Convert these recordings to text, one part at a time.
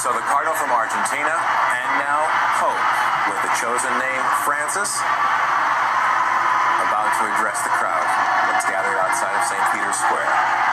So the Cardinal from Argentina, and now Pope, with the chosen name Francis, about to address the crowd that's gathered outside of St. Peter's Square.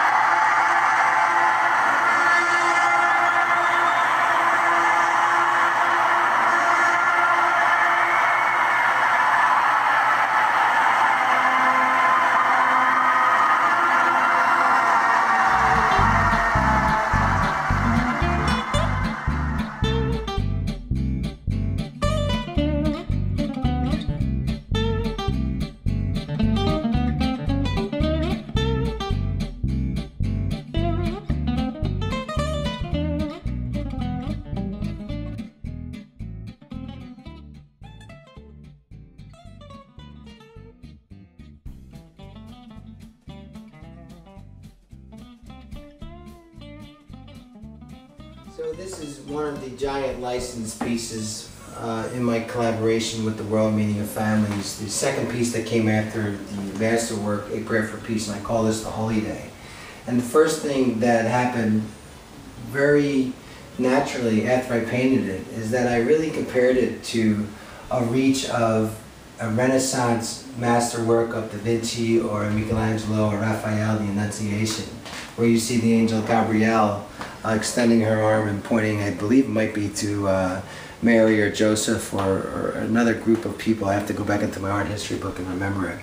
So this is one of the giant licensed pieces in my collaboration with the World Meeting of Families. The second piece that came after the masterwork, A Prayer for Peace, and I call this the Holy Day. And the first thing that happened very naturally after I painted it is that I really compared it to a reach of a Renaissance masterwork of Da Vinci or Michelangelo or Raphael, the Annunciation, where you see the angel Gabrielle extending her arm and pointing, I believe it might be to Mary or Joseph or another group of people. I have to go back into my art history book and remember it.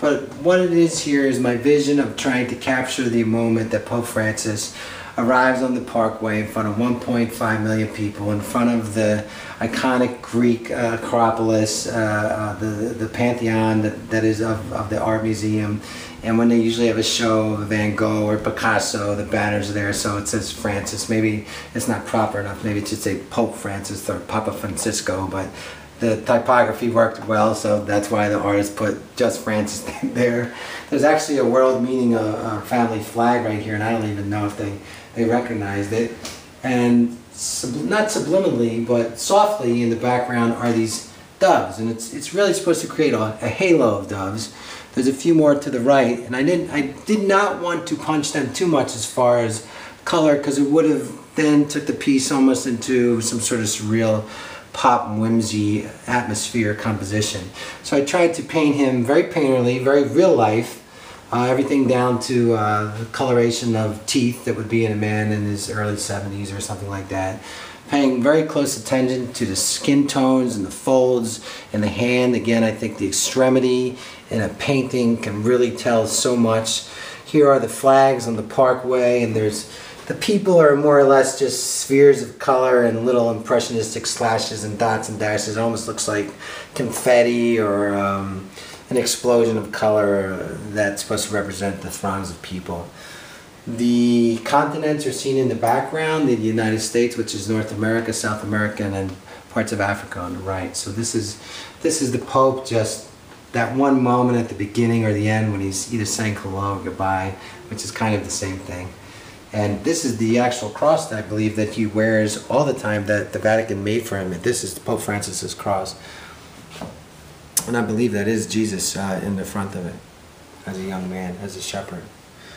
But what it is here is my vision of trying to capture the moment that Pope Francis arrives on the Parkway in front of 1.5 million people, in front of the iconic Greek Acropolis, the Pantheon that is of the Art Museum. And when they usually have a show of Van Gogh or Picasso, the banners are there, so it says Francis. Maybe it's not proper enough, maybe it should say Pope Francis or Papa Francisco, but the typography worked well, so that's why the artist put just Francis there. There's actually a world meeting, a family flag right here, and I don't even know if they recognized it. And not subliminally, but softly in the background are these doves, and it's really supposed to create a halo of doves. There's a few more to the right, and I did not want to punch them too much as far as color, because it would have then took the piece almost into some sort of surreal pop whimsy atmosphere composition. So I tried to paint him very painterly, very real life, everything down to the coloration of teeth that would be in a man in his early 70s or something like that. Paying very close attention to the skin tones and the folds in the hand. Again, I think the extremity in a painting can really tell so much. Here are the flags on the Parkway, and the people are more or less just spheres of color and little impressionistic slashes and dots and dashes. It almost looks like confetti or an explosion of color that's supposed to represent the throngs of people. The continents are seen in the background, the United States, which is North America, South America, and then parts of Africa on the right. So this is the Pope, just that one moment at the beginning or the end when he's either saying hello or goodbye, which is kind of the same thing. And this is the actual cross that I believe that he wears all the time that the Vatican made for him. And this is Pope Francis's cross. And I believe that is Jesus in the front of it as a young man, as a shepherd.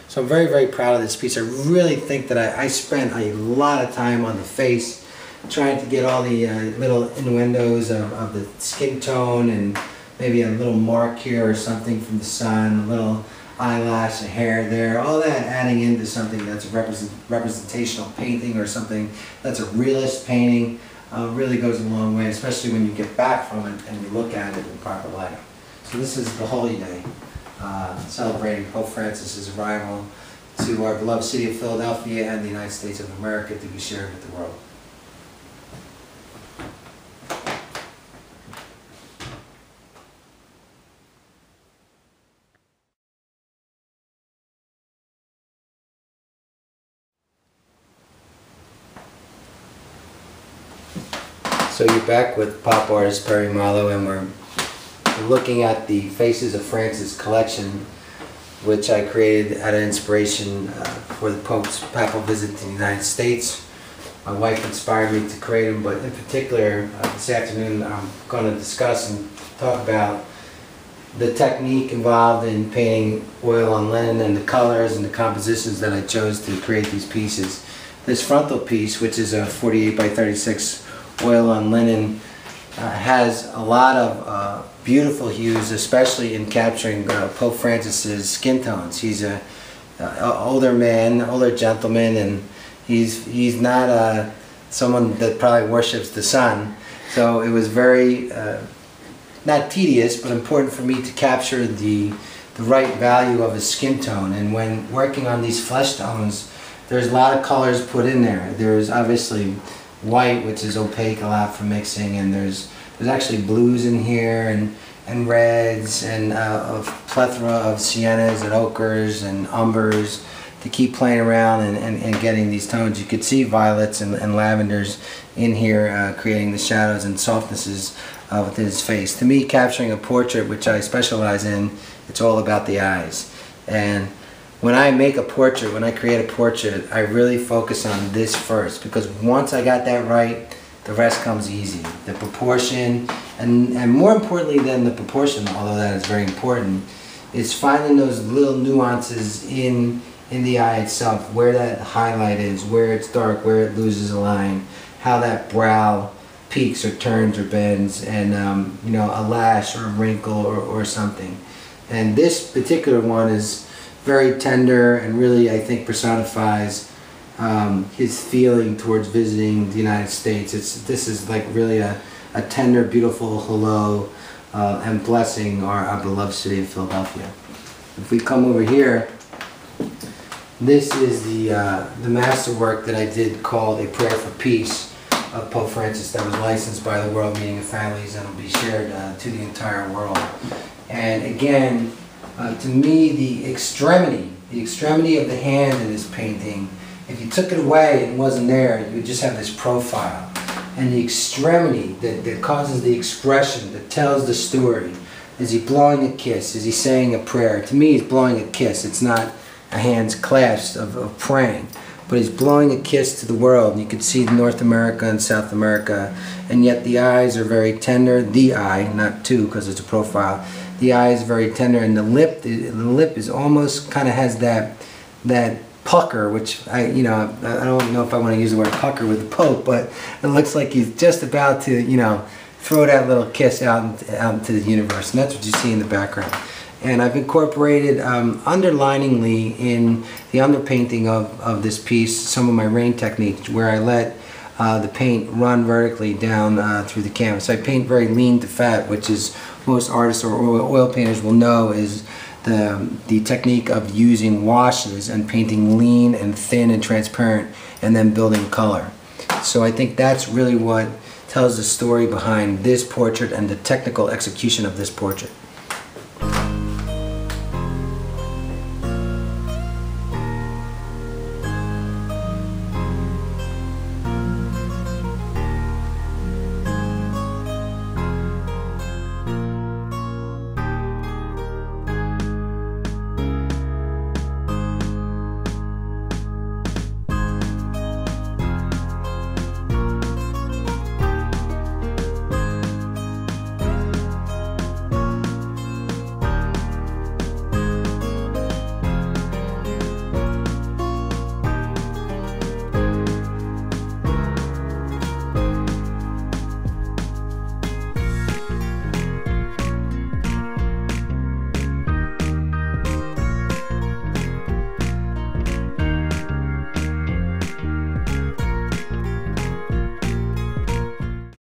So I'm very, very proud of this piece. I really think that I spent a lot of time on the face, trying to get all the little innuendos of the skin tone and maybe a little mark here or something from the sun, a little eyelash, a hair there, all that adding into something that's a representational painting or something that's a realist painting really goes a long way, especially when you get back from it and you look at it in proper light. So this is the Holy Day. Celebrating Pope Francis's arrival to our beloved city of Philadelphia and the United States of America to be shared with the world. So you're back with pop artist Perry Milou, and we're looking at the Faces of Francis collection, which I created out of inspiration for the Pope's papal visit to the United States. My wife inspired me to create them, but in particular this afternoon I'm going to discuss and talk about the technique involved in painting oil on linen and the colors and the compositions that I chose to create these pieces. this frontal piece, which is a 48 by 36 oil on linen, has a lot of beautiful hues, especially in capturing Pope Francis's skin tones. He's a older man, older gentleman, and he's not someone that probably worships the sun. So it was very not tedious, but important for me to capture the right value of his skin tone. And when working on these flesh tones, there's a lot of colors put in there. There's obviously white, which is opaque a lot for mixing, and there's actually blues in here, and reds, and a plethora of siennas and ochres and umbers to keep playing around and getting these tones. You could see violets and lavenders in here, creating the shadows and softnesses within his face. To me, capturing a portrait, which I specialize in, it's all about the eyes. And when I make a portrait, when I create a portrait, I really focus on this first, because once I got that right, the rest comes easy. The proportion, and more importantly than the proportion, although that is very important, is finding those little nuances in the eye itself, where that highlight is, where it's dark, where it loses a line, how that brow peaks or turns or bends, and you know, a lash or a wrinkle or something. And this particular one is very tender and really, I think, personifies his feeling towards visiting the United States. This is like really a tender, beautiful hello and blessing our beloved city of Philadelphia. If we come over here, this is the masterwork that I did called A Prayer for Peace of Pope Francis, that was licensed by the World Meeting of Families and will be shared to the entire world. And again, to me, the extremity of the hand in this painting, if you took it away and it wasn't there, you would just have this profile. And the extremity that causes the expression, that tells the story. Is he blowing a kiss? Is he saying a prayer? To me, he's blowing a kiss. It's not a hands clasped of praying, but he's blowing a kiss to the world. And you can see North America and South America, and yet the eyes are very tender. The eye, not two, because it's a profile. The eye is very tender, and the lip is almost kind of has that pucker, which I don't know if I want to use the word pucker with the Pope, but it looks like he's just about to, you know, throw that little kiss out into the universe, and that's what you see in the background. And I've incorporated underliningly in the underpainting of this piece some of my rain technique, where I let the paint run vertically down through the canvas. I paint very lean to fat, which is, most artists or oil painters will know, is the technique of using washes and painting lean and thin and transparent and then building color. So I think that's really what tells the story behind this portrait and the technical execution of this portrait.